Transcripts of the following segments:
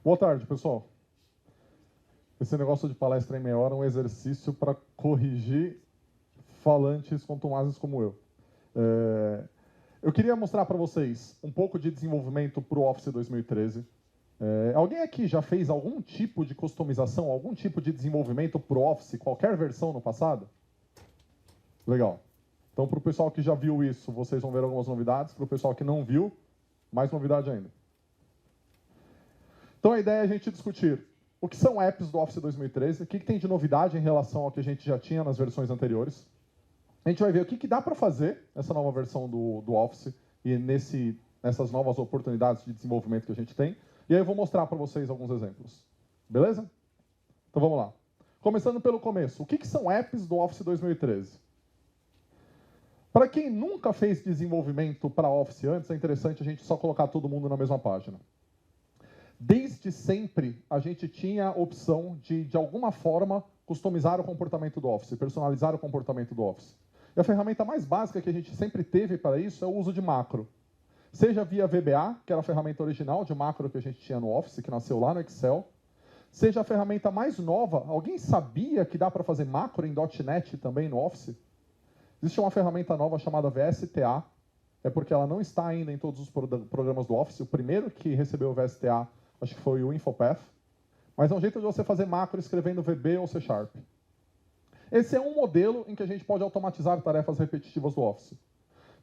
Boa tarde, pessoal. Esse negócio de palestra em meia hora é um exercício para corrigir falantes contumazes como eu. Eu queria mostrar para vocês um pouco de desenvolvimento para o Office 2013. Alguém aqui já fez algum tipo de customização, algum tipo de desenvolvimento para o Office, qualquer versão no passado? Legal. Então, para o pessoal que já viu isso, vocês vão ver algumas novidades. Para o pessoal que não viu, mais novidade ainda. Então, a ideia é a gente discutir o que são apps do Office 2013, o que tem de novidade em relação ao que a gente já tinha nas versões anteriores. A gente vai ver o que dá para fazer nessa nova versão do Office e nessas novas oportunidades de desenvolvimento que a gente tem. E aí eu vou mostrar para vocês alguns exemplos. Beleza? Então vamos lá. Começando pelo começo. O que são apps do Office 2013? Para quem nunca fez desenvolvimento para Office antes, é interessante a gente só colocar todo mundo na mesma página. Desde sempre, a gente tinha a opção de alguma forma, customizar o comportamento do Office, personalizar o comportamento do Office. E a ferramenta mais básica que a gente sempre teve para isso é o uso de macro. Seja via VBA, que era a ferramenta original de macro que a gente tinha no Office, que nasceu lá no Excel, seja a ferramenta mais nova. Alguém sabia que dá para fazer macro em .NET também no Office? Existe uma ferramenta nova chamada VSTA, é porque ela não está ainda em todos os programas do Office. O primeiro que recebeu o VSTA, acho que foi o Infopath, mas é um jeito de você fazer macro escrevendo VB ou C#. Esse é um modelo em que a gente pode automatizar tarefas repetitivas do Office.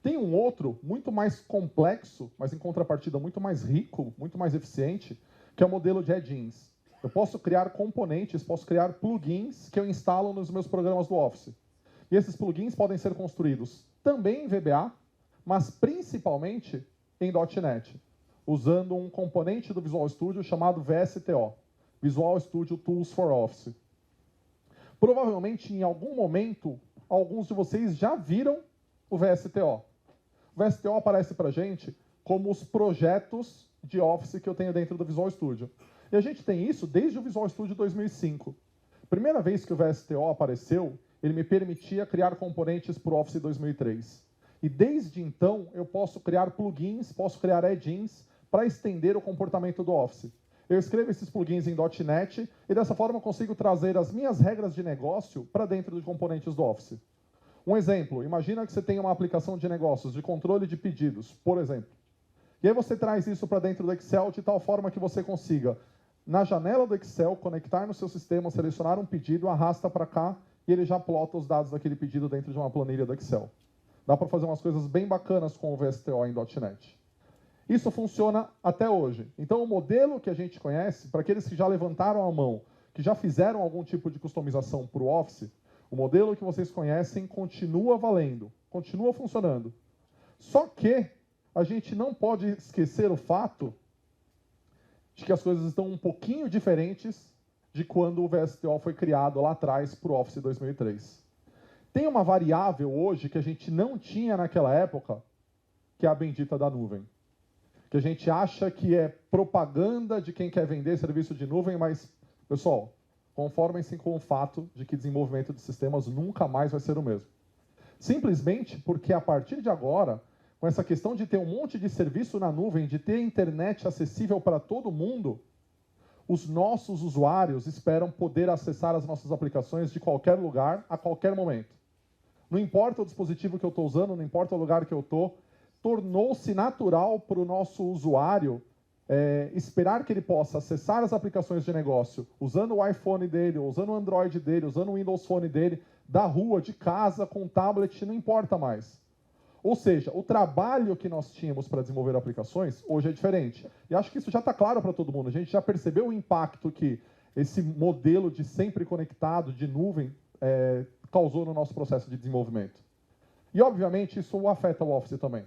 Tem um outro, muito mais complexo, mas em contrapartida muito mais rico, muito mais eficiente, que é o modelo de add-ins. Eu posso criar componentes, posso criar plugins que eu instalo nos meus programas do Office. E esses plugins podem ser construídos também em VBA, mas principalmente em .NET, usando um componente do Visual Studio chamado VSTO, Visual Studio Tools for Office. Provavelmente, em algum momento, alguns de vocês já viram o VSTO. O VSTO aparece para a gente como os projetos de Office que eu tenho dentro do Visual Studio. E a gente tem isso desde o Visual Studio 2005. Primeira vez que o VSTO apareceu, ele me permitia criar componentes para o Office 2003. E desde então, eu posso criar plugins, posso criar add-ins para estender o comportamento do Office. Eu escrevo esses plugins em .NET e dessa forma eu consigo trazer as minhas regras de negócio para dentro dos componentes do Office. Um exemplo, imagina que você tem uma aplicação de negócios, de controle de pedidos, por exemplo. E aí você traz isso para dentro do Excel de tal forma que você consiga, na janela do Excel, conectar no seu sistema, selecionar um pedido, arrasta para cá e ele já plota os dados daquele pedido dentro de uma planilha do Excel. Dá para fazer umas coisas bem bacanas com o VSTO em .NET. Isso funciona até hoje. Então, o modelo que a gente conhece, para aqueles que já levantaram a mão, que já fizeram algum tipo de customização para o Office, o modelo que vocês conhecem continua valendo, continua funcionando. Só que a gente não pode esquecer o fato de que as coisas estão um pouquinho diferentes de quando o VSTO foi criado lá atrás para o Office 2003. Tem uma variável hoje que a gente não tinha naquela época, que é a bendita da nuvem. Que a gente acha que é propaganda de quem quer vender serviço de nuvem, mas, pessoal, conformem-se com o fato de que desenvolvimento de sistemas nunca mais vai ser o mesmo. Simplesmente porque, a partir de agora, com essa questão de ter um monte de serviço na nuvem, de ter internet acessível para todo mundo, os nossos usuários esperam poder acessar as nossas aplicações de qualquer lugar, a qualquer momento. Não importa o dispositivo que eu estou usando, não importa o lugar que eu estou, tornou-se natural para o nosso usuário esperar que ele possa acessar as aplicações de negócio usando o iPhone dele, usando o Android dele, usando o Windows Phone dele, da rua, de casa, com um tablet, não importa mais. Ou seja, o trabalho que nós tínhamos para desenvolver aplicações, hoje é diferente. E acho que isso já está claro para todo mundo. A gente já percebeu o impacto que esse modelo de sempre conectado, de nuvem, causou no nosso processo de desenvolvimento. E, obviamente, isso afeta o Office também.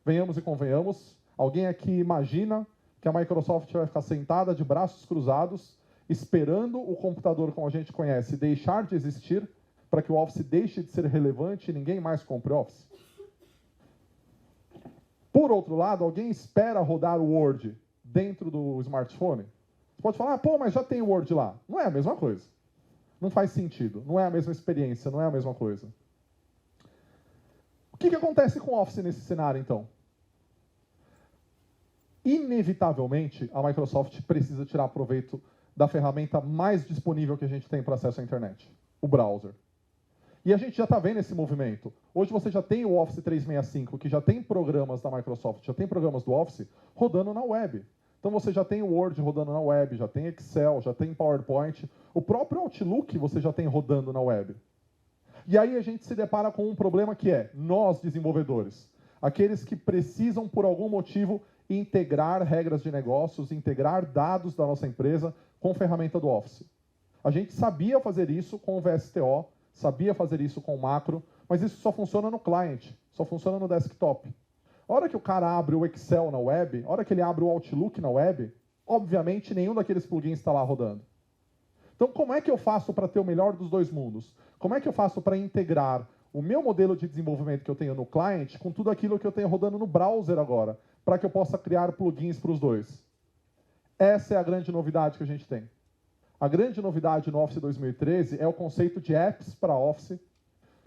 Venhamos e convenhamos, alguém aqui imagina que a Microsoft vai ficar sentada de braços cruzados, esperando o computador, como a gente conhece, deixar de existir, para que o Office deixe de ser relevante e ninguém mais compre Office? Por outro lado, alguém espera rodar o Word dentro do smartphone? Você pode falar, pô, mas já tem o Word lá. Não é a mesma coisa. Não faz sentido. Não é a mesma experiência, não é a mesma coisa. O que acontece com o Office nesse cenário, então? inevitavelmente, a Microsoft precisa tirar proveito da ferramenta mais disponível que a gente tem para acesso à internet, o browser. E a gente já está vendo esse movimento. Hoje você já tem o Office 365, que já tem programas da Microsoft, já tem programas do Office rodando na web. Então você já tem o Word rodando na web, já tem Excel, já tem PowerPoint. O próprio Outlook você já tem rodando na web. E aí a gente se depara com um problema que é nós, desenvolvedores, aqueles que precisam, por algum motivo, integrar regras de negócios, integrar dados da nossa empresa com ferramenta do Office. A gente sabia fazer isso com o VSTO, sabia fazer isso com o macro, mas isso só funciona no client, só funciona no desktop. A hora que o cara abre o Excel na web, a hora que ele abre o Outlook na web, obviamente nenhum daqueles plugins está lá rodando. Então, como é que eu faço para ter o melhor dos dois mundos? Como é que eu faço para integrar o meu modelo de desenvolvimento que eu tenho no client com tudo aquilo que eu tenho rodando no browser agora, para que eu possa criar plugins para os dois? Essa é a grande novidade que a gente tem. A grande novidade no Office 2013 é o conceito de apps para Office,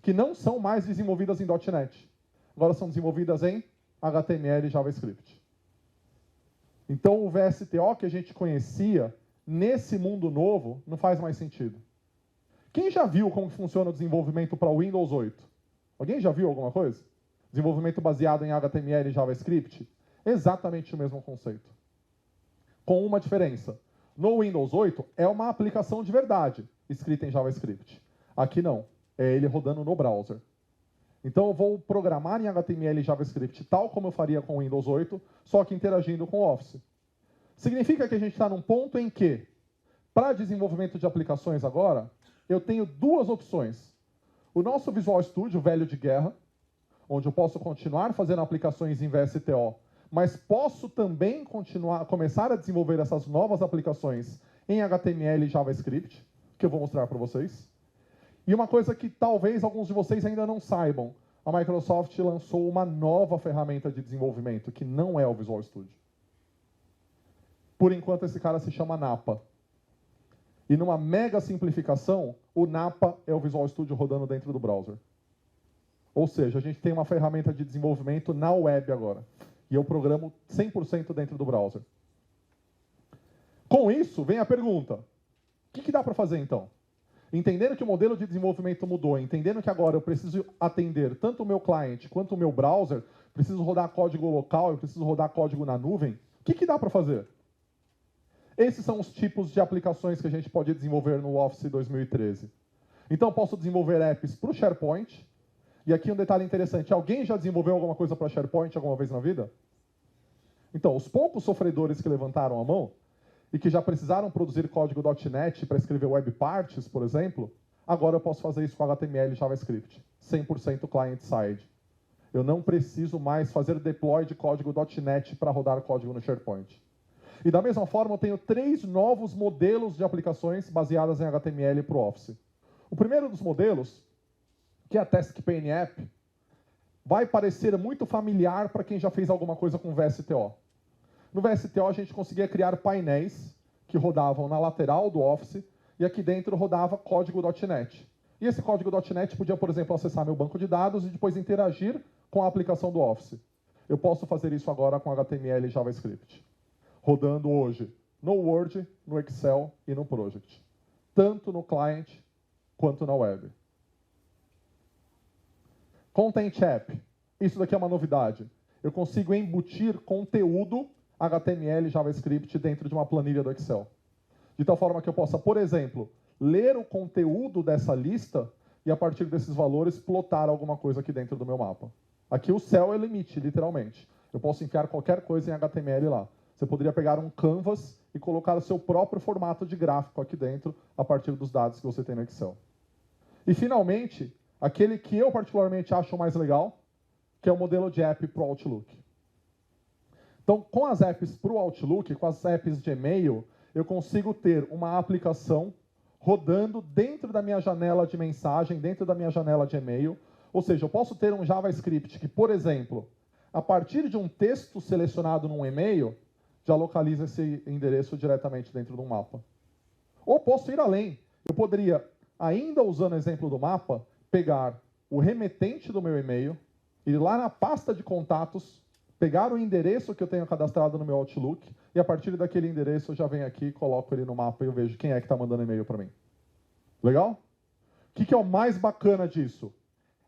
que não são mais desenvolvidas em .NET. Agora são desenvolvidas em HTML e JavaScript. Então o VSTO que a gente conhecia, nesse mundo novo, não faz mais sentido. Quem já viu como funciona o desenvolvimento para o Windows 8? Alguém já viu alguma coisa? Desenvolvimento baseado em HTML e JavaScript? Exatamente o mesmo conceito. Com uma diferença. No Windows 8 é uma aplicação de verdade, escrita em JavaScript. Aqui não, é ele rodando no browser. Então eu vou programar em HTML e JavaScript tal como eu faria com o Windows 8, só que interagindo com o Office. Significa que a gente está num ponto em que, para desenvolvimento de aplicações agora, eu tenho duas opções. O nosso Visual Studio, velho de guerra, onde eu posso continuar fazendo aplicações em VSTO, mas posso também começar a desenvolver essas novas aplicações em HTML e JavaScript, que eu vou mostrar para vocês. E uma coisa que talvez alguns de vocês ainda não saibam, a Microsoft lançou uma nova ferramenta de desenvolvimento, que não é o Visual Studio. Por enquanto, esse cara se chama Napa. E numa mega simplificação, o Napa é o Visual Studio rodando dentro do browser. Ou seja, a gente tem uma ferramenta de desenvolvimento na web agora. E eu programo 100% dentro do browser. Com isso, vem a pergunta. O que dá para fazer, então? Entendendo que o modelo de desenvolvimento mudou, entendendo que agora eu preciso atender tanto o meu cliente quanto o meu browser, preciso rodar código local, eu preciso rodar código na nuvem, o que dá para fazer? Esses são os tipos de aplicações que a gente pode desenvolver no Office 2013. Então, eu posso desenvolver apps para o SharePoint. E aqui um detalhe interessante. Alguém já desenvolveu alguma coisa para SharePoint alguma vez na vida? Então, os poucos sofredores que levantaram a mão e que já precisaram produzir código .NET para escrever web parts, por exemplo, agora eu posso fazer isso com HTML e JavaScript. 100% client-side. Eu não preciso mais fazer deploy de código .NET para rodar código no SharePoint. E da mesma forma, eu tenho 3 novos modelos de aplicações baseadas em HTML para o Office. O primeiro dos modelos, que é a TaskPane App, vai parecer muito familiar para quem já fez alguma coisa com VSTO. No VSTO, a gente conseguia criar painéis que rodavam na lateral do Office e aqui dentro rodava código .NET. E esse código .NET podia, por exemplo, acessar meu banco de dados e depois interagir com a aplicação do Office. Eu posso fazer isso agora com HTML e JavaScript. Rodando hoje no Word, no Excel e no Project. Tanto no client quanto na web. Content App. Isso daqui é uma novidade. Eu consigo embutir conteúdo HTML e JavaScript dentro de uma planilha do Excel. De tal forma que eu possa, por exemplo, ler o conteúdo dessa lista e, a partir desses valores, plotar alguma coisa aqui dentro do meu mapa. Aqui o céu é limite, literalmente. Eu posso enfiar qualquer coisa em HTML lá. Você poderia pegar um canvas e colocar o seu próprio formato de gráfico aqui dentro, a partir dos dados que você tem no Excel. E, finalmente, aquele que eu particularmente acho mais legal, que é o modelo de app para o Outlook. Então, com as apps para o Outlook, com as apps de e-mail, eu consigo ter uma aplicação rodando dentro da minha janela de mensagem, dentro da minha janela de e-mail. Ou seja, eu posso ter um JavaScript que, por exemplo, a partir de um texto selecionado num e-mail, já localiza esse endereço diretamente dentro de um mapa. Ou posso ir além. Eu poderia, ainda usando o exemplo do mapa, pegar o remetente do meu e-mail, ir lá na pasta de contatos, pegar o endereço que eu tenho cadastrado no meu Outlook, e a partir daquele endereço eu já venho aqui, coloco ele no mapa e eu vejo quem é que está mandando e-mail para mim. Legal? O que é o mais bacana disso?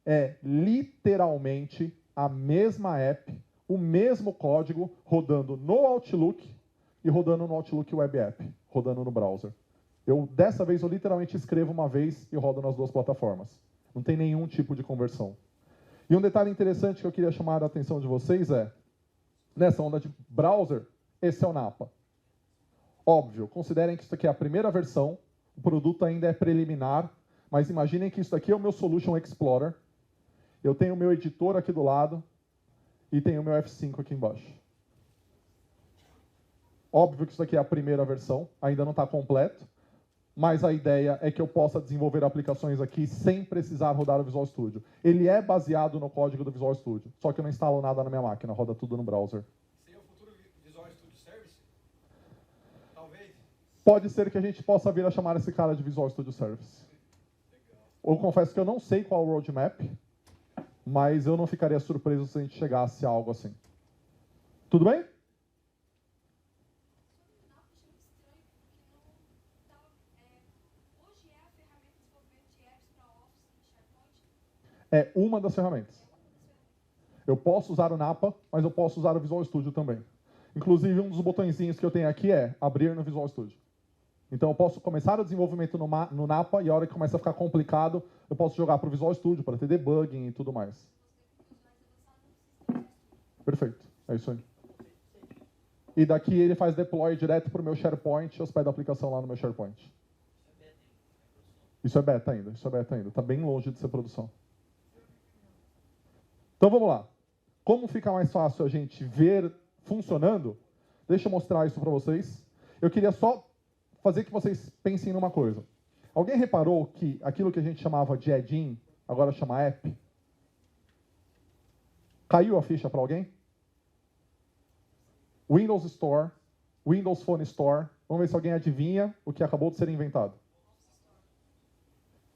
É literalmente a mesma app, o mesmo código, rodando no Outlook e rodando no Outlook Web App, rodando no browser. Dessa vez, eu literalmente escrevo uma vez e rodo nas duas plataformas. Não tem nenhum tipo de conversão. E um detalhe interessante que eu queria chamar a atenção de vocês é, nessa onda de browser, esse é o Napa. Óbvio, considerem que isso aqui é a primeira versão, o produto ainda é preliminar, mas imaginem que isso aqui é o meu Solution Explorer. Eu tenho o meu editor aqui do lado e tenho o meu F5 aqui embaixo. Óbvio que isso aqui é a primeira versão, ainda não está completo, mas a ideia é que eu possa desenvolver aplicações aqui sem precisar rodar o Visual Studio. Ele é baseado no código do Visual Studio, só que eu não instalo nada na minha máquina, roda tudo no browser. Seria o futuro Visual Studio Service? Talvez? Pode ser que a gente possa vir a chamar esse cara de Visual Studio Service. Eu confesso que eu não sei qual é o roadmap, mas eu não ficaria surpreso se a gente chegasse a algo assim. Tudo bem? É uma das ferramentas. Eu posso usar o Napa, mas eu posso usar o Visual Studio também. Inclusive, um dos botõezinhos que eu tenho aqui é abrir no Visual Studio. Então, eu posso começar o desenvolvimento no Napa e a hora que começa a ficar complicado, eu posso jogar para o Visual Studio, para ter debugging e tudo mais. Perfeito, é isso aí. E daqui ele faz deploy direto para o meu SharePoint e hospeda a aplicação lá no meu SharePoint. Isso é beta ainda, Está bem longe de ser produção. Então vamos lá. Como fica mais fácil a gente ver funcionando, deixa eu mostrar isso para vocês. Eu queria só fazer que vocês pensem numa coisa. Alguém reparou que aquilo que a gente chamava de add-in, agora chama app? Caiu a ficha para alguém? Windows Store, Windows Phone Store. Vamos ver se alguém adivinha o que acabou de ser inventado.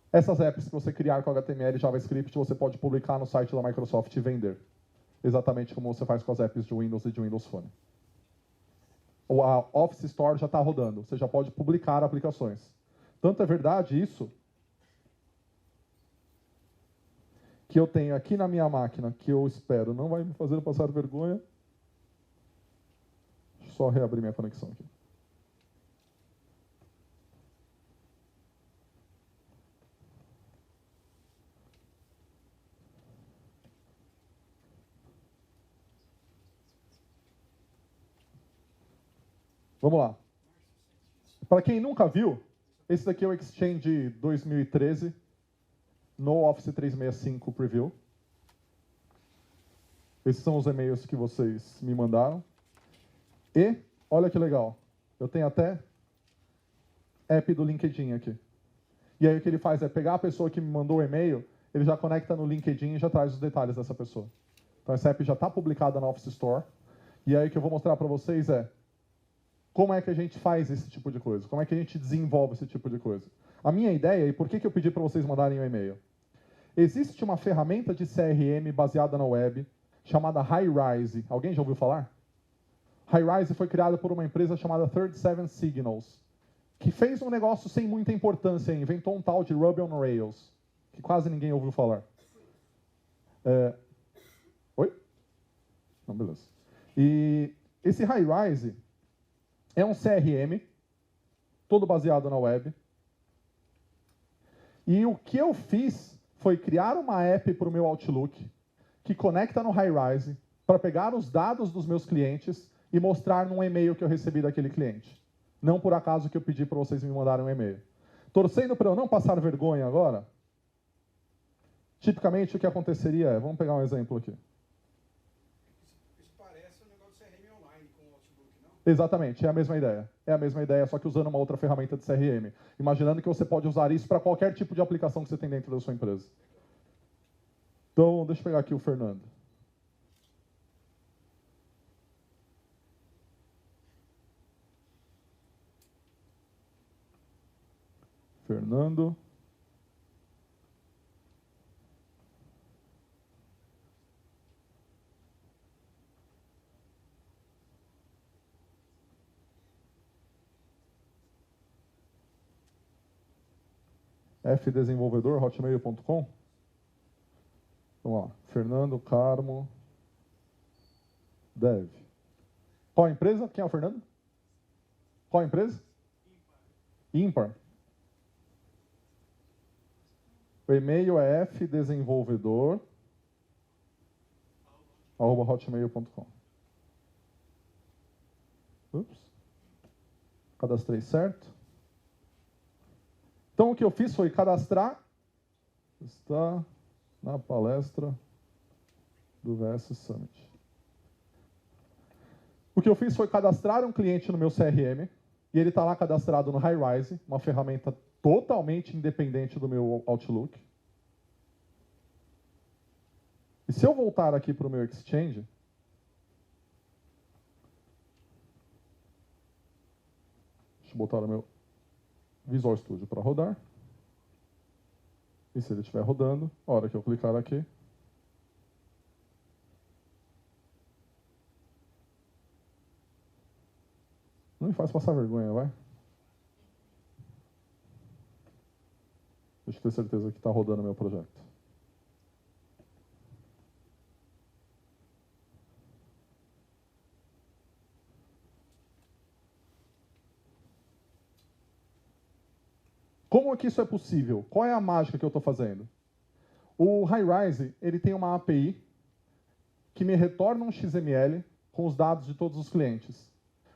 Essas apps que você criar com HTML e JavaScript, você pode publicar no site da Microsoft e vender. Exatamente como você faz com as apps de Windows e de Windows Phone. A Office Store já está rodando. Você já pode publicar aplicações. Tanto é verdade isso, que eu tenho aqui na minha máquina, que eu espero não vai me fazer passar vergonha. Deixa eu só reabrir minha conexão aqui. Vamos lá. Para quem nunca viu, esse daqui é o Exchange 2013 no Office 365 Preview. Esses são os e-mails que vocês me mandaram. E, olha que legal, eu tenho até app do LinkedIn aqui. E aí o que ele faz é pegar a pessoa que me mandou o e-mail, ele já conecta no LinkedIn e já traz os detalhes dessa pessoa. Então essa app já está publicada na Office Store. E aí o que eu vou mostrar para vocês é como é que a gente faz esse tipo de coisa, como é que a gente desenvolve esse tipo de coisa. A minha ideia, e por que eu pedi para vocês mandarem um e-mail? Existe uma ferramenta de CRM baseada na web, chamada Highrise. Alguém já ouviu falar? Highrise foi criada por uma empresa chamada 37 Signals, que fez um negócio sem muita importância, inventou um tal de Ruby on Rails, que quase ninguém ouviu falar. Oi? Não, beleza. E esse Highrise é um CRM, todo baseado na web. E o que eu fiz foi criar uma app para o meu Outlook, que conecta no Highrise, para pegar os dados dos meus clientes e mostrar num e-mail que eu recebi daquele cliente. Não por acaso que eu pedi para vocês me mandarem um e-mail. Torcendo para eu não passar vergonha agora, tipicamente o que aconteceria é, vamos pegar um exemplo aqui. Isso parece um negócio de CRM online com o Outlook, não? Exatamente, é a mesma ideia. É a mesma ideia, só que usando uma outra ferramenta de CRM. Imaginando que você pode usar isso para qualquer tipo de aplicação que você tem dentro da sua empresa. Então, deixa eu pegar aqui o Fernando. Fernando. fdesenvolvedor@hotmail.com. Vamos lá. Fernando Carmo Dev. Qual a empresa? Quem é o Fernando? Qual a empresa? Ímpar. O e-mail é fdesenvolvedor@hotmail.com. Ups. Cadastrei certo. Então, o que eu fiz foi cadastrar. Está na palestra do VS Summit. O que eu fiz foi cadastrar um cliente no meu CRM. E ele está lá cadastrado no Highrise, uma ferramenta totalmente independente do meu Outlook. E se eu voltar aqui para o meu Exchange, deixa eu botar o meu Visual Studio para rodar. E se ele estiver rodando, a hora que eu clicar aqui, não me faz passar vergonha, vai. Deixa eu ter certeza que está rodando o meu projeto. Como é que isso é possível? Qual é a mágica que eu estou fazendo? O Highrise, ele tem uma API que me retorna um XML com os dados de todos os clientes.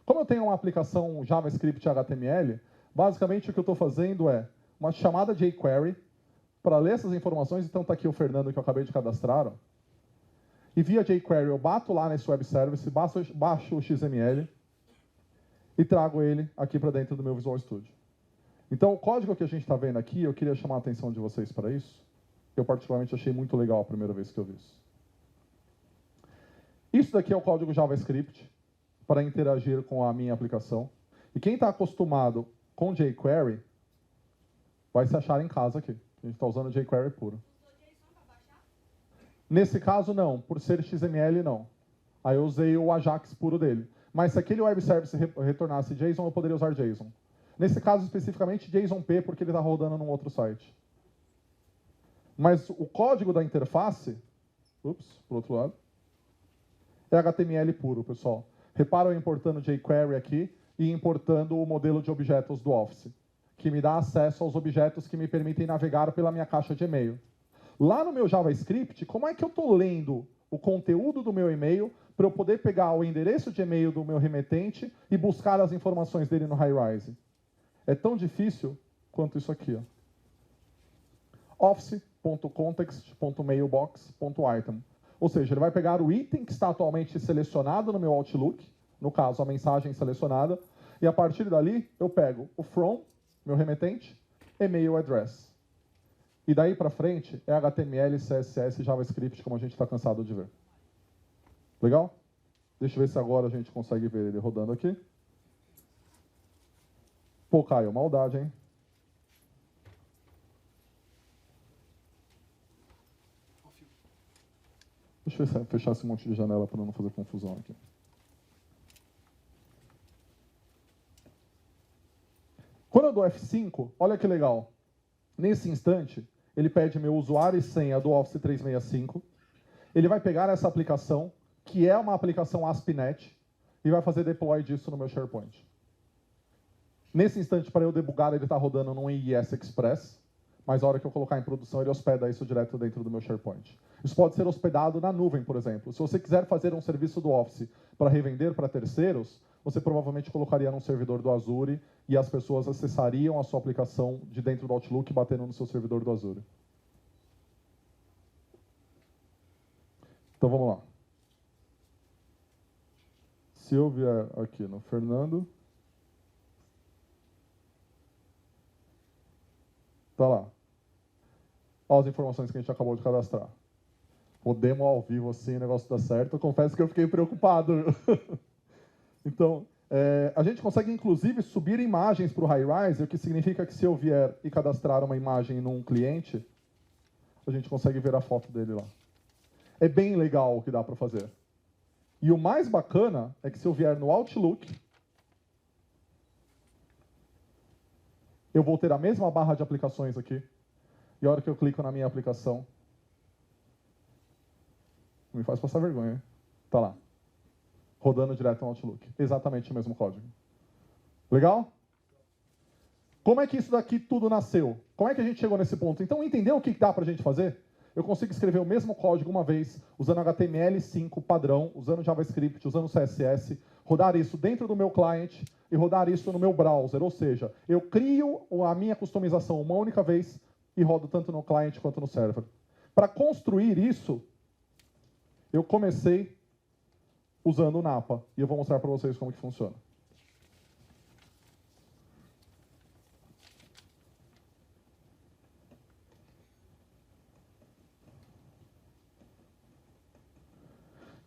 Como eu tenho uma aplicação JavaScript HTML, basicamente o que eu estou fazendo é uma chamada jQuery para ler essas informações. Então está aqui o Fernando que eu acabei de cadastrar. Ó. E via jQuery eu bato lá nesse web service, baixo o XML e trago ele aqui para dentro do meu Visual Studio. Então o código que a gente está vendo aqui, eu queria chamar a atenção de vocês para isso. Eu particularmente achei muito legal a primeira vez que eu vi isso. Isso daqui é o código JavaScript para interagir com a minha aplicação. E quem está acostumado com jQuery vai se achar em casa aqui. A gente está usando jQuery puro. Nesse caso, não. Por ser XML, não. Aí eu usei o Ajax puro dele. Mas se aquele web service retornasse JSON, eu poderia usar JSON. Nesse caso, especificamente, JSON-P, porque ele está rodando num outro site. Mas o código da interface, por outro lado, é HTML puro, pessoal. Reparam eu importando jQuery aqui e importando o modelo de objetos do Office, que me dá acesso aos objetos que me permitem navegar pela minha caixa de e-mail. Lá no meu JavaScript, como é que eu estou lendo o conteúdo do meu e-mail para eu poder pegar o endereço de e-mail do meu remetente e buscar as informações dele no Highrise? É tão difícil quanto isso aqui. Office.context.mailbox.item. Ou seja, ele vai pegar o item que está atualmente selecionado no meu Outlook, no caso, a mensagem selecionada, e a partir dali eu pego o from, meu remetente, e-mail address. E daí para frente é HTML, CSS, JavaScript, como a gente está cansado de ver. Legal? Deixa eu ver se agora a gente consegue ver ele rodando aqui. Pô, Caio, maldade, hein? Deixa eu ver se fechar esse monte de janela para não fazer confusão aqui. Quando eu dou F5, olha que legal. Nesse instante, ele pede meu usuário e senha do Office 365. Ele vai pegar essa aplicação, que é uma aplicação ASP.NET, e vai fazer deploy disso no meu SharePoint. Nesse instante, para eu debugar, ele está rodando num IIS Express, mas a hora que eu colocar em produção, ele hospeda isso direto dentro do meu SharePoint. Isso pode ser hospedado na nuvem, por exemplo. Se você quiser fazer um serviço do Office para revender para terceiros, você provavelmente colocaria num servidor do Azure e as pessoas acessariam a sua aplicação de dentro do Outlook batendo no seu servidor do Azure. Então vamos lá. Se eu vier aqui no Fernando, tá lá. Olha as informações que a gente acabou de cadastrar. O demo ao vivo, assim, o negócio dá certo. Eu confesso que eu fiquei preocupado. Então, a gente consegue, inclusive, subir imagens para o Highrise, o que significa que se eu vier e cadastrar uma imagem num cliente, a gente consegue ver a foto dele lá. É bem legal o que dá para fazer. E o mais bacana é que se eu vier no Outlook, eu vou ter a mesma barra de aplicações aqui, E a hora que eu clico na minha aplicação, me faz passar vergonha, hein? Tá lá. Rodando direto no Outlook. Exatamente o mesmo código. Legal? Como é que isso daqui tudo nasceu? Como é que a gente chegou nesse ponto? Então, entendeu o que dá para a gente fazer? Eu consigo escrever o mesmo código uma vez, usando HTML5 padrão, usando JavaScript, usando CSS, rodar isso dentro do meu client e rodar isso no meu browser. Ou seja, eu crio a minha customização uma única vez e rodo tanto no client quanto no server. Para construir isso, eu comecei usando o Napa. E eu vou mostrar para vocês como que funciona.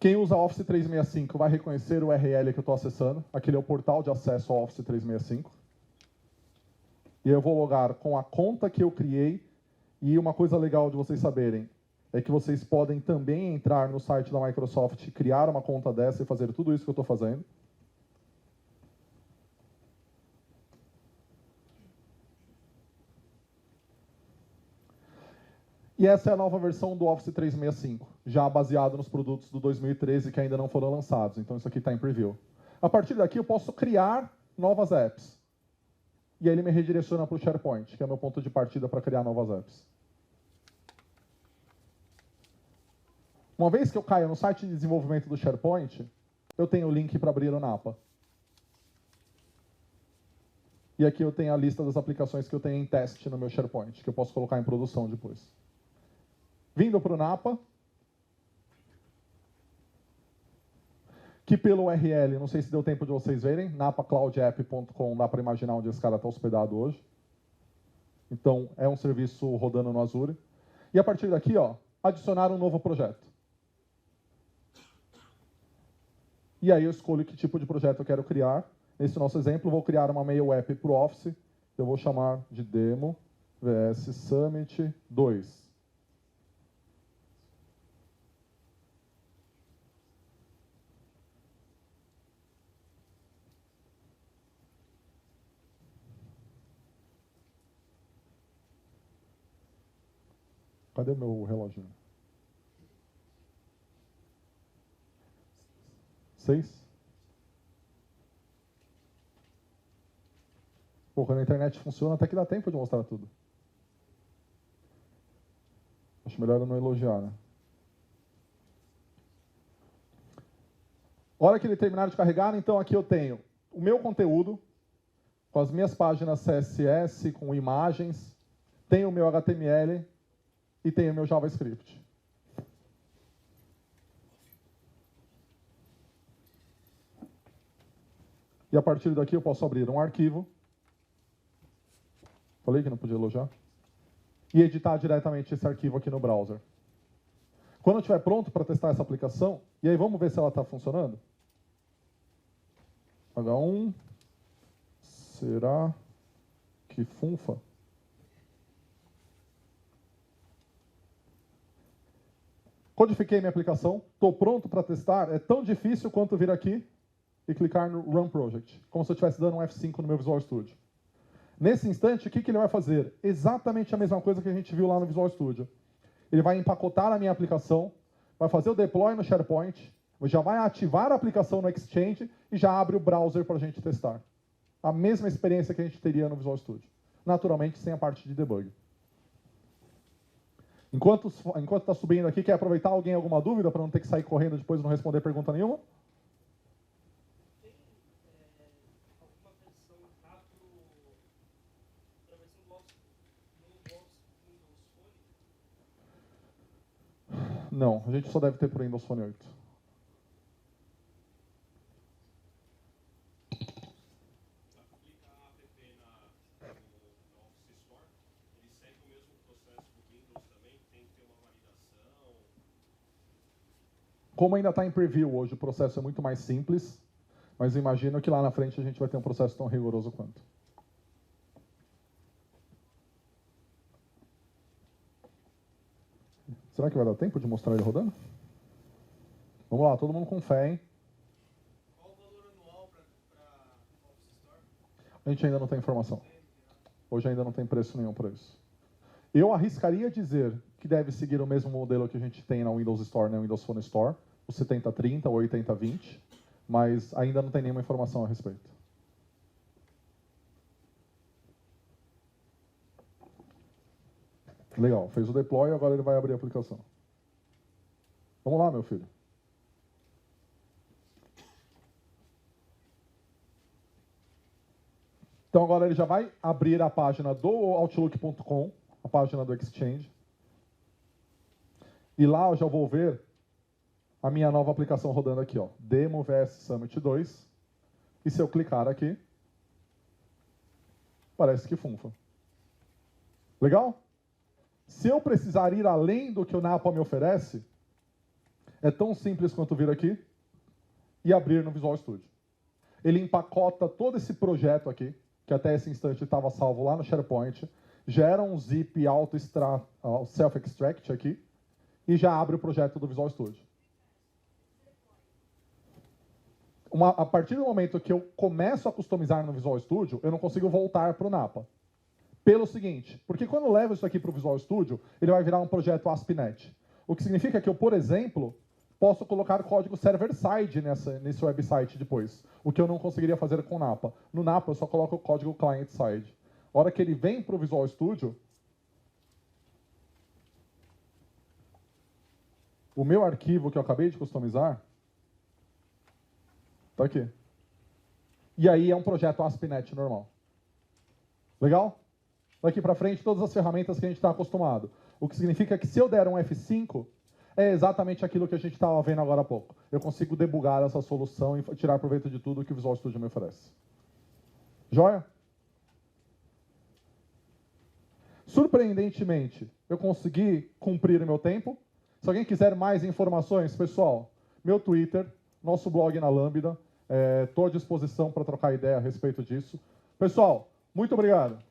Quem usa Office 365 vai reconhecer o URL que eu estou acessando. Aquele é o portal de acesso ao Office 365. E eu vou logar com a conta que eu criei. E uma coisa legal de vocês saberem é que vocês podem também entrar no site da Microsoft, criar uma conta dessa e fazer tudo isso que eu estou fazendo. E essa é a nova versão do Office 365, já baseado nos produtos do 2013 que ainda não foram lançados. Então isso aqui está em preview. A partir daqui eu posso criar novas apps. E aí ele me redireciona para o SharePoint, que é o meu ponto de partida para criar novas apps. Uma vez que eu caio no site de desenvolvimento do SharePoint, eu tenho o link para abrir o Napa. E aqui eu tenho a lista das aplicações que eu tenho em teste no meu SharePoint, que eu posso colocar em produção depois. Vindo para o Napa, que pelo URL, não sei se deu tempo de vocês verem, napacloudapp.com, dá para imaginar onde esse cara está hospedado hoje. Então, é um serviço rodando no Azure. E a partir daqui, ó, adicionar um novo projeto. E aí eu escolho que tipo de projeto eu quero criar. Nesse nosso exemplo, vou criar uma mail app para o Office. Eu vou chamar de Demo VS Summit 2. Cadê o meu reloginho? 6? Pô, quando a internet funciona, até que dá tempo de mostrar tudo. Acho melhor eu não elogiar, né? A hora que ele terminar de carregar, então aqui eu tenho o meu conteúdo, com as minhas páginas CSS, com imagens, tenho o meu HTML e tenho o meu JavaScript. E a partir daqui eu posso abrir um arquivo. Falei que não podia elogiar. E editar diretamente esse arquivo aqui no browser. Quando eu estiver pronto para testar essa aplicação, e aí vamos ver se ela está funcionando? H1. Será que funfa? Codifiquei minha aplicação, estou pronto para testar. É tão difícil quanto vir aqui e clicar no Run Project, como se eu estivesse dando um F5 no meu Visual Studio. Nesse instante, o que ele vai fazer? Exatamente a mesma coisa que a gente viu lá no Visual Studio. Ele vai empacotar a minha aplicação, vai fazer o deploy no SharePoint, já vai ativar a aplicação no Exchange e já abre o browser para a gente testar. A mesma experiência que a gente teria no Visual Studio. Naturalmente, sem a parte de debug. Enquanto está subindo aqui, quer aproveitar alguém alguma dúvida para não ter que sair correndo depois e não responder pergunta nenhuma? Tem alguma versão rápido para a versão do Office Windows Phone? Não, a gente só deve ter para o Windows Phone 8. Aplica a app no Office Store, ele segue o mesmo processo do Windows também, tem que ter uma validação. Como ainda está em preview hoje, o processo é muito mais simples, mas imagino que lá na frente a gente vai ter um processo tão rigoroso quanto. Será que vai dar tempo de mostrar ele rodando? Vamos lá, todo mundo com fé, hein? Qual o valor anual para Office Store? A gente ainda não tem informação. Hoje ainda não tem preço nenhum para isso. Eu arriscaria dizer que deve seguir o mesmo modelo que a gente tem na Windows Store, na Windows Phone Store, o 7030 ou 8020, mas ainda não tem nenhuma informação a respeito. Legal, fez o deploy, agora ele vai abrir a aplicação. Vamos lá, meu filho. Então agora ele já vai abrir a página do Outlook.com, a página do Exchange. E lá eu já vou ver a minha nova aplicação rodando aqui, ó, Demo VS Summit 2. E se eu clicar aqui, parece que funfa. Legal? Se eu precisar ir além do que o Napa me oferece, é tão simples quanto vir aqui e abrir no Visual Studio. Ele empacota todo esse projeto aqui, que até esse instante estava salvo lá no SharePoint, gera um zip self-extract aqui e já abre o projeto do Visual Studio. A partir do momento que eu começo a customizar no Visual Studio, eu não consigo voltar para o Napa. Pelo seguinte, porque quando eu levo isso aqui para o Visual Studio, ele vai virar um projeto ASP.NET. O que significa que eu, por exemplo, posso colocar código server-side nesse website depois, o que eu não conseguiria fazer com o Napa. No Napa, eu só coloco o código client-side. A hora que ele vem para o Visual Studio, o meu arquivo que eu acabei de customizar está aqui. E aí é um projeto ASP.NET normal. Legal? Daqui para frente, todas as ferramentas que a gente está acostumado. O que significa que se eu der um F5, é exatamente aquilo que a gente estava vendo agora há pouco. Eu consigo debugar essa solução e tirar proveito de tudo que o Visual Studio me oferece. Joia? Surpreendentemente, eu consegui cumprir o meu tempo. Se alguém quiser mais informações, pessoal, meu Twitter, nosso blog na Lambda, estou à disposição para trocar ideia a respeito disso. Pessoal, muito obrigado.